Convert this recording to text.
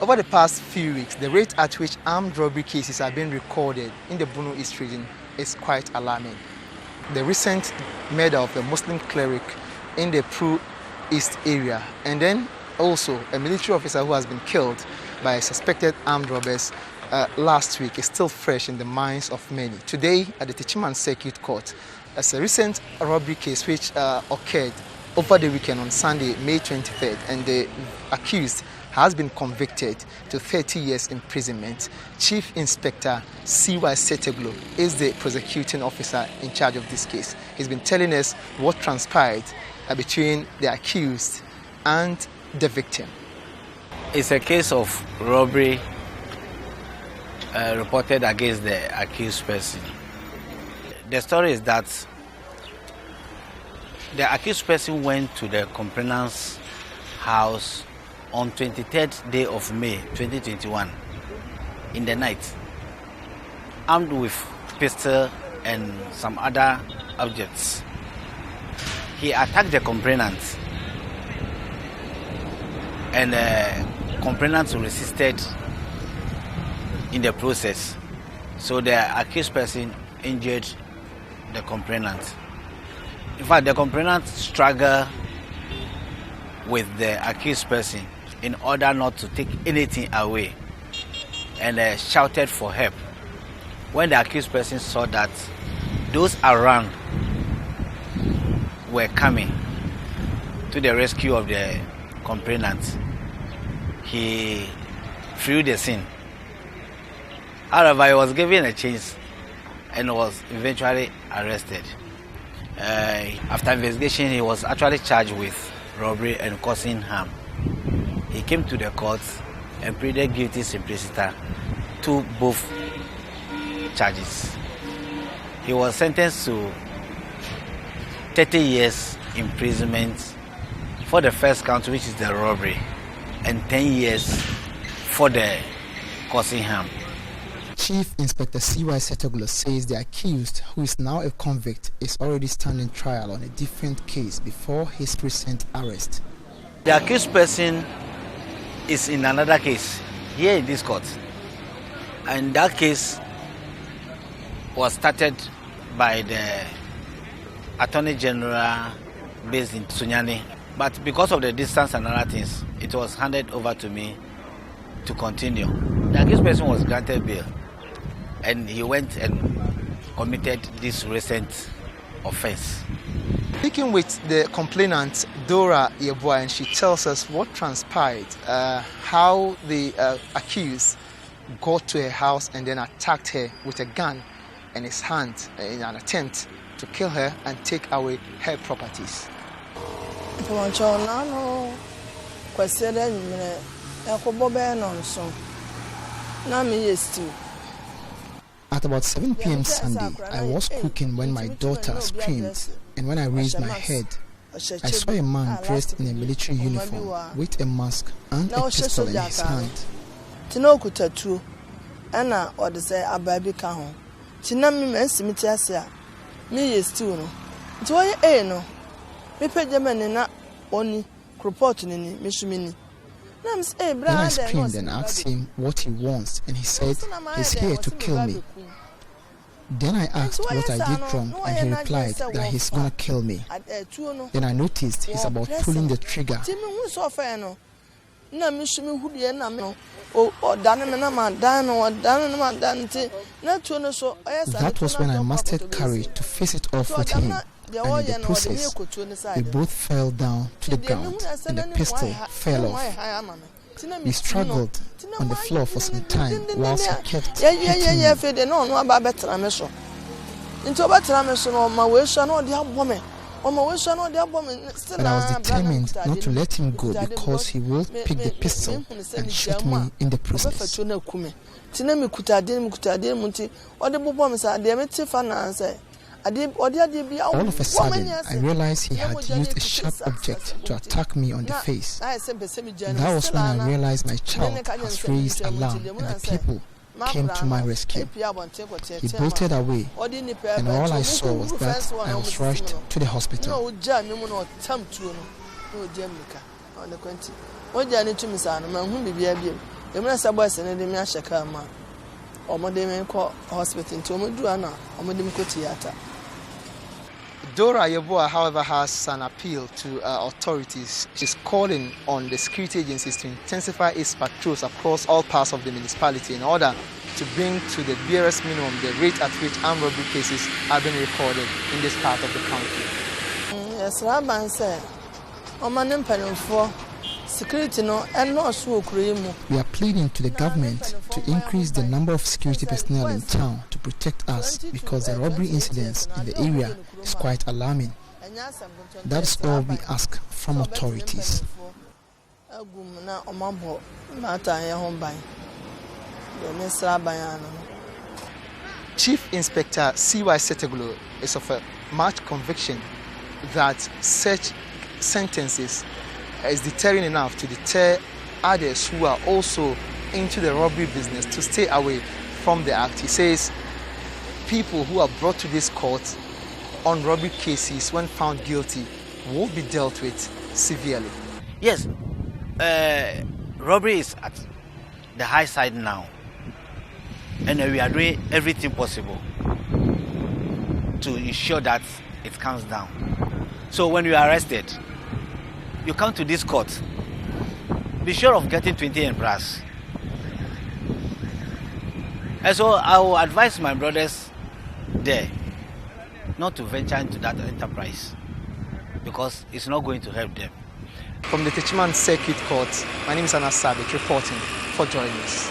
Over the past few weeks, the rate at which armed robbery cases have been recorded in the Bono East region is quite alarming. The recent murder of a Muslim cleric in the Pro East area, and then also a military officer who has been killed by suspected armed robbers last week is still fresh in the minds of many. Today at the Techiman Circuit Court, as a recent robbery case which occurred over the weekend on Sunday, May 23rd, and the accused has been convicted to 30 years imprisonment. Chief Inspector C.Y. Seteglo is the prosecuting officer in charge of this case. He's been telling us what transpired between the accused and the victim. It's a case of robbery reported against the accused person. The story is that the accused person went to the complainant's house on 23rd day of May 2021 in the night, armed with pistol and some other objects. He attacked the complainant, and the complainant resisted in the process. So the accused person injured the complainant. In fact, the complainant struggled with the accused person in order not to take anything away, and shouted for help. When the accused person saw that those around were coming to the rescue of the complainant, he fled the scene. However, he was given a chance and was eventually arrested. After investigation, he was actually charged with robbery and causing harm. He came to the court and pleaded guilty simpliciter to both charges. He was sentenced to 30 years imprisonment for the first count, which is the robbery, and 10 years for the causing harm. Chief Inspector C.Y. Seteglo says the accused, who is now a convict, is already standing trial on a different case before his recent arrest. The accused person is in another case here in this court, and that case was started by the Attorney General based in Sunyani, but because of the distance and other things, it was handed over to me to continue. The accused person was granted bail, and he went and committed this recent offense. Speaking with the complainant, Dora Yeboah, and she tells us what transpired, how the accused got to her house and then attacked her with a gun in his hand in an attempt to kill her and take away her properties. At about 7 p.m. Sunday, I was cooking when my daughter screamed, and when I raised my head, I saw a man dressed in a military uniform with a mask and a pistol in his hand. Then I screamed and asked him what he wants, and he said he's here to kill me. Then I asked what I did wrong, and he replied that he's gonna kill me. Then I noticed he's about pulling the trigger. That was when I mustered courage to face it off with him, and in the process, we both fell down to the ground, and the pistol fell off. We struggled on the floor for some time whilst he kept hitting me. But I was determined not to let him go because he will pick the pistol and shoot me in the process. All of a sudden, I realized he had used a sharp object to attack me on the face. That was when I realized my child has raised alarm and the people came to my rescue. He bolted away, and all I saw was that I was rushed to the hospital. The minister boys and the Miashakama or Modem Hospital to Muduana or Modem Theatre. Dora Yeboah, however, has an appeal to authorities. She's calling on the security agencies to intensify its patrols across all parts of the municipality in order to bring to the barest minimum the rate at which armed robbery cases are being recorded in this part of the country. Yes, Rabban said, Oman for security no and no so cream. We are pleading to the government to increase the number of security personnel in town to protect us because the robbery incidents in the area is quite alarming. That's all we ask from authorities. Chief Inspector C.Y. Seteglo is of a marked conviction that such sentences is deterring enough to deter others who are also into the robbery business to stay away from the act. He says people who are brought to this court on robbery cases when found guilty will be dealt with severely. Yes, robbery is at the high side now, and we are doing everything possible to ensure that it comes down. So when you are arrested, you come to this court, be sure of getting 20 and plus. And so I will advise my brothers there not to venture into that enterprise because it's not going to help them. From the Techiman Circuit Court, my name is Anna Sabit reporting for Joy News.